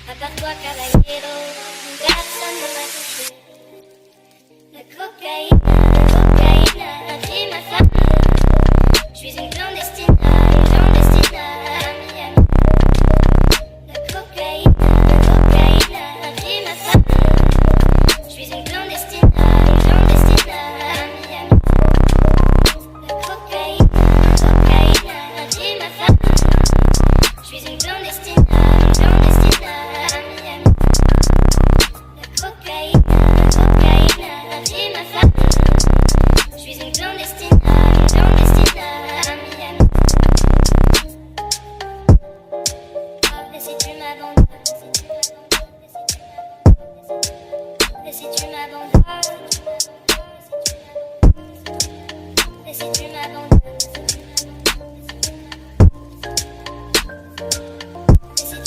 À part toi, caballero, personne ne m'a touché. La cocaïne a pris ma femme. Je suis une clandestine,